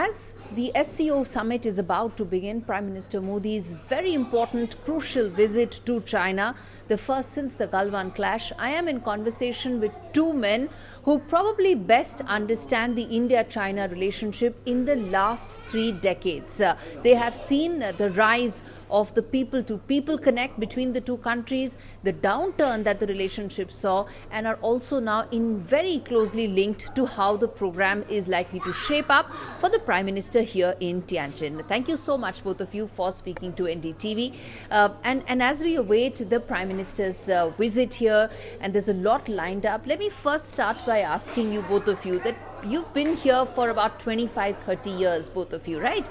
As the SCO summit is about to begin, Prime Minister Modi's very important, crucial visit to China, the first since the Galwan clash, I am in conversation with two men who probably best understand the India-China relationship in the last 3 decades. They have seen the rise of the people-to-people connect between the two countries, the downturn that the relationship saw, and are also now very closely linked to how the program is likely to shape up for the Prime Minister here in Tianjin. Thank you so much, both of you, for speaking to NDTV. And as we await the Prime Minister's visit here, and there's a lot lined up, let me first start by asking you, both of you, that you've been here for about 25-30 years, both of you, right?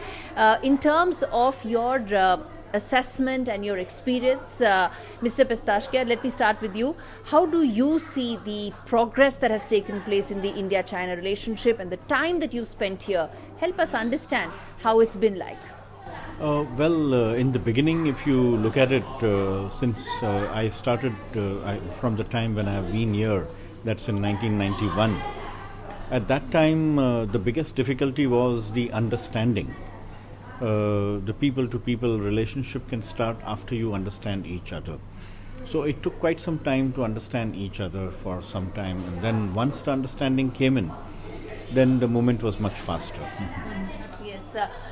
In terms of your assessment and your experience, Mr. Pastakia, let me start with you. How do you see the progress that has taken place in the India-China relationship and the time that you've spent here? Help us understand how it's been like. In the beginning, if you look at it, since I started from the time when I have been here, that's in 1991. At that time, the biggest difficulty was the understanding. The people-to-people relationship can start after you understand each other. So it took quite some time to understand each other for some time, and then once the understanding came in, then the movement was much faster. Yes.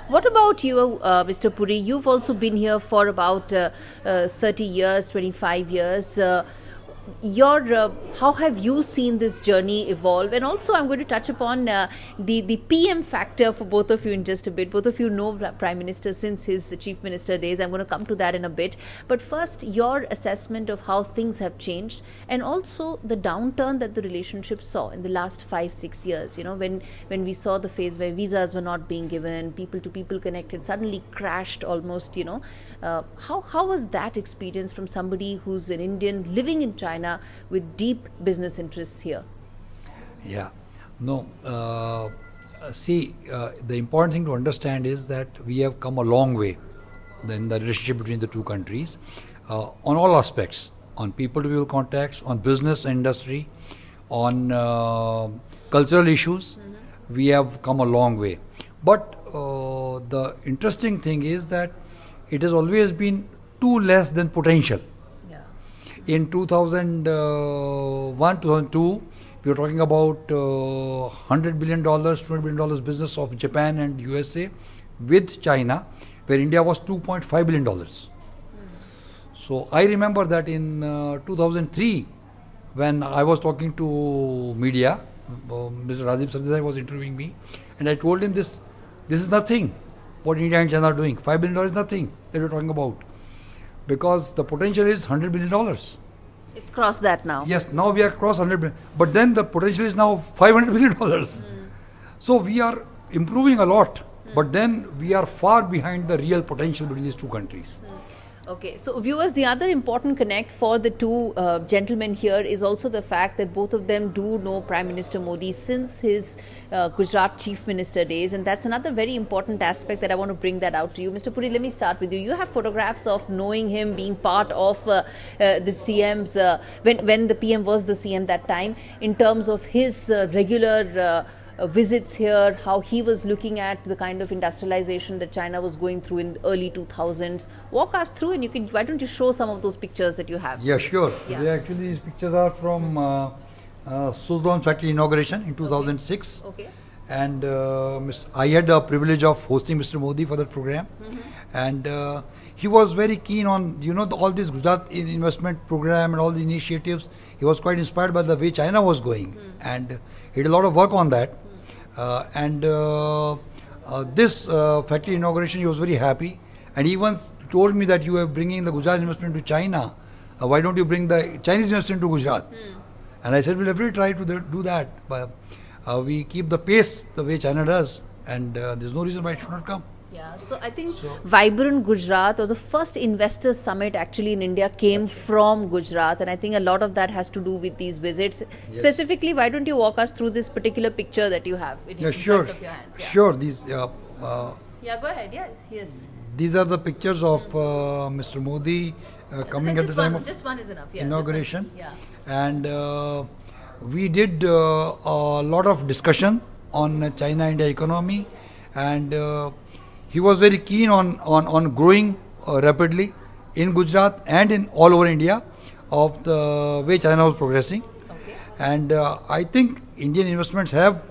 What about you, Mr. Puri? You've also been here for about 30 years, 25 years. How have you seen this journey evolve? And also I'm going to touch upon the PM factor for both of you in just a bit. Both of you know Prime Minister since his Chief Minister days. I'm going to come to that in a bit. But first, your assessment of how things have changed, and also the downturn that the relationship saw in the last 5-6 years. You know, when we saw the phase where visas were not being given, people-to-people connected suddenly crashed almost, you know. How was that experience from somebody who's an Indian living in China with deep business interests here? Yeah, no. The important thing to understand is that we have come a long way in the relationship between the two countries on all aspects, on people-to-people contacts, on business industry, on cultural issues. We have come a long way. But the interesting thing is that it has always been too less than potential. In 2001, 2002, we were talking about $100 billion, $200 billion business of Japan and USA with China, where India was $2.5 billion. So I remember that in 2003, when I was talking to media, Mr. Rajiv Sardesai was interviewing me, and I told him this is nothing what India and China are doing. $5 billion is nothing that we're talking about. Because the potential is $100 billion. It's crossed that now. Yes, now we are crossed $100 billion. But then the potential is now $500 billion. So we are improving a lot. But then we are far behind the real potential between these two countries. Okay, so viewers, the other important connect for the two gentlemen here is also the fact that both of them do know Prime Minister Modi since his Gujarat Chief Minister days, and that's another very important aspect that I want to bring that out to you. Mr. Puri, let me start with you. You have photographs of knowing him, being part of the CM's, when the PM was the CM that time, in terms of his regular visits here, how he was looking at the kind of industrialization that China was going through in the early 2000s. Walk us through, and why don't you show some of those pictures that you have? Yeah, sure. Yeah. These pictures are from Suzlon factory inauguration in 2006. Okay. And I had the privilege of hosting Mr. Modi for that program. And he was very keen on, all this Gujarat investment program and all the initiatives. He was quite inspired by the way China was going. And he did a lot of work on that. This factory inauguration, he was very happy, and he once told me that you are bringing the Gujarat investment to China. Why don't you bring the Chinese investment to Gujarat? And I said, we'll definitely try to do that. But we keep the pace the way China does, and there's no reason why it should not come. Yeah, so I think Vibrant Gujarat, or the first investor summit actually in India, came from Gujarat, and I think a lot of that has to do with these visits. Yes. Specifically, why don't you walk us through this particular picture that you have in front of your hands? Yeah. Sure. These. Yeah, go ahead. Yeah, yes. These are the pictures of Mr. Modi coming at the time of just one is enough. Yeah, inauguration. Yeah. And we did a lot of discussion on China-India economy, and he was very keen on growing rapidly in Gujarat and in all over India of the way China was progressing. Okay. And I think Indian investments have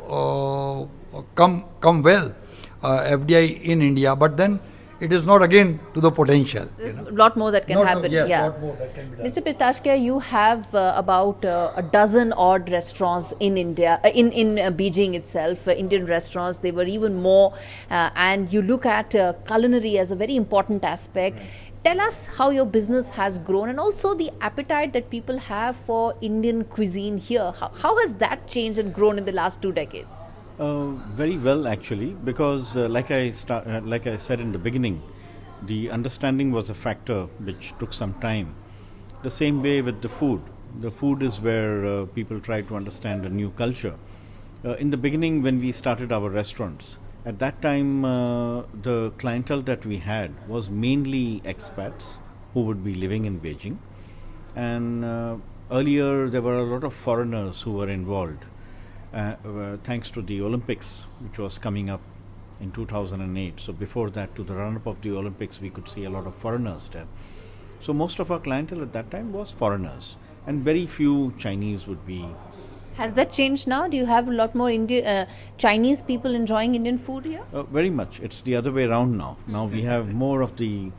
come well, FDI in India, but then it is not again to the potential. A lot more that can happen. Yes, yeah. lot more that can be done. Mr. Pastakia, you have about a dozen odd restaurants in India, in Beijing itself, Indian restaurants. They were even more, and you look at culinary as a very important aspect. Right. Tell us how your business has grown and also the appetite that people have for Indian cuisine here. How has that changed and grown in the last 2 decades? Very well, actually, because like I said in the beginning, the understanding was a factor which took some time. The same way with the food. The food is where people try to understand a new culture. In the beginning, when we started our restaurants, at that time, the clientele that we had was mainly expats who would be living in Beijing. And earlier, there were a lot of foreigners who were involved. Thanks to the Olympics, which was coming up in 2008. So before that, to the run-up of the Olympics, we could see a lot of foreigners there. So most of our clientele at that time was foreigners, and very few Chinese would be. Has that changed now? Do you have a lot more Chinese people enjoying Indian food here? Very much. It's the other way around now. Now we have more of the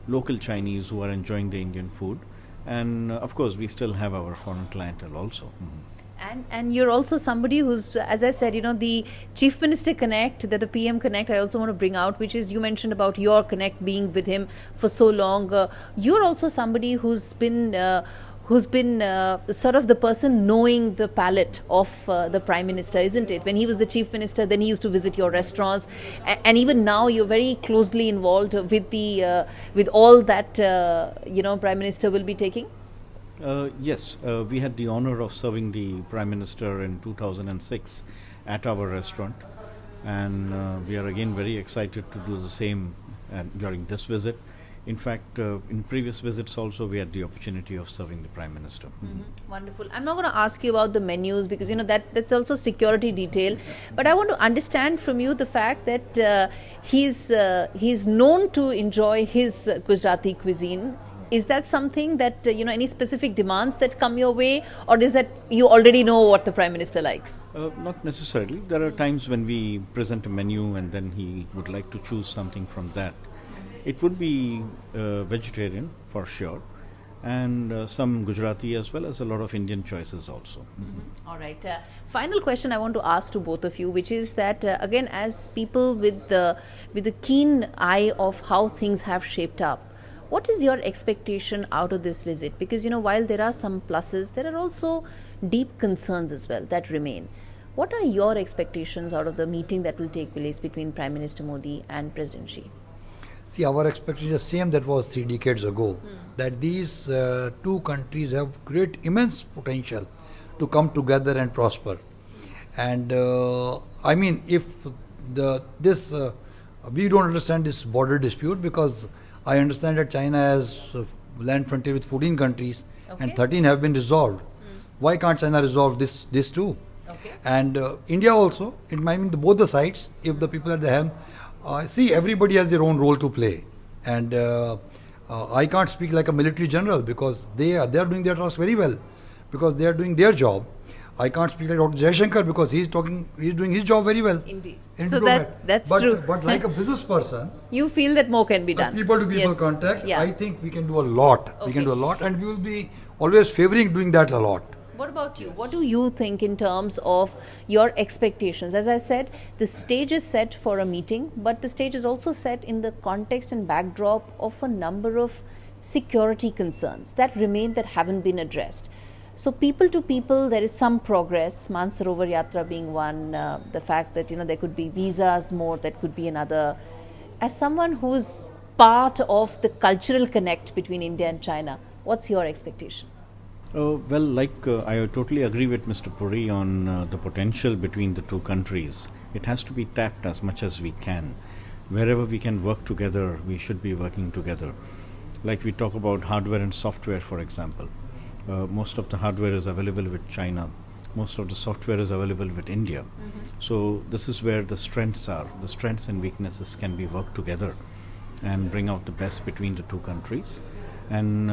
local Chinese who are enjoying the Indian food, and of course we still have our foreign clientele also. Mm-hmm. And you're also somebody who's, as I said, the Chief Minister Connect, the PM Connect, I also want to bring out, which is, you mentioned about your connect being with him for so long. You're also somebody who's been sort of the person knowing the palate of the Prime Minister, isn't it? When he was the Chief Minister, then he used to visit your restaurants, and even now you're very closely involved with all that Prime Minister will be taking. Yes, we had the honor of serving the Prime Minister in 2006 at our restaurant, and we are again very excited to do the same during this visit. In fact, in previous visits also we had the opportunity of serving the Prime Minister. Mm-hmm. Wonderful. I'm not going to ask you about the menus because that's also security detail, but I want to understand from you the fact that he's known to enjoy his Gujarati cuisine. Is that something that, any specific demands that come your way, or is that you already know what the Prime Minister likes? Not necessarily. There are times when we present a menu and then he would like to choose something from that. It would be vegetarian for sure, and some Gujarati as well as a lot of Indian choices also. Mm-hmm. All right. Final question I want to ask to both of you, which is that again, as people with the keen eye of how things have shaped up, what is your expectation out of this visit? Because, while there are some pluses, there are also deep concerns as well that remain. What are your expectations out of the meeting that will take place between Prime Minister Modi and President Xi? See, our expectation is the same that was 3 decades ago, that these two countries have immense potential to come together and prosper. And if we don't understand this border dispute, because I understand that China has land frontier with 14 countries, okay, and 13 have been resolved. Why can't China resolve this too? Okay. And India also, it might mean both the sides, if the people at the helm, see, everybody has their own role to play. And I can't speak like a military general because they are doing their task very well, because they are doing their job. I can't speak like Dr. Jaishankar because he's doing his job very well. Indeed. So that's true. But like a business person, you feel that more can be done. People to people contact, yeah. I think we can do a lot. Okay. We can do a lot, and we will be always favoring doing that a lot. What about you? What do you think in terms of your expectations? As I said, the stage is set for a meeting, but the stage is also set in the context and backdrop of a number of security concerns that remain, that haven't been addressed. So people to people, there is some progress, Mansarovar Yatra being one, the fact that there could be visas more, that could be another. As someone who's part of the cultural connect between India and China, what's your expectation? I totally agree with Mr. Puri on the potential between the two countries. It has to be tapped as much as we can. Wherever we can work together, we should be working together. Like we talk about hardware and software, for example. Most of the hardware is available with China. Most of the software is available with India. So this is where the strengths are. The strengths and weaknesses can be worked together and bring out the best between the two countries. And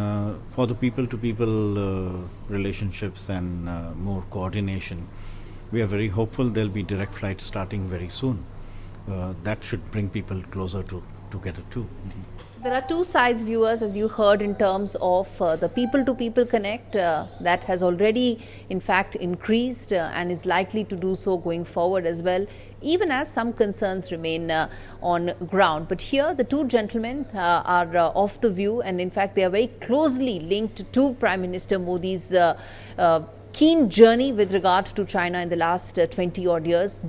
for the people-to-people relationships and more coordination, we are very hopeful there'll be direct flights starting very soon. That should bring people closer together too. So there are two sides, viewers, as you heard, in terms of the people-to-people connect that has already in fact increased and is likely to do so going forward as well, even as some concerns remain on ground. But here the two gentlemen are of the view, and in fact they are very closely linked to Prime Minister Modi's keen journey with regard to China in the last 20 odd years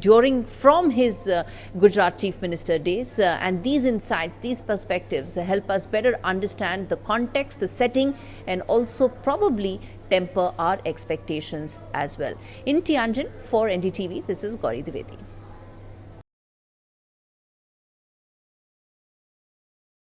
from his Gujarat Chief Minister days, and these insights, these perspectives help us better understand the context, the setting, and also probably temper our expectations as well. In Tianjin for NDTV, this is Gaurie Dwivedi.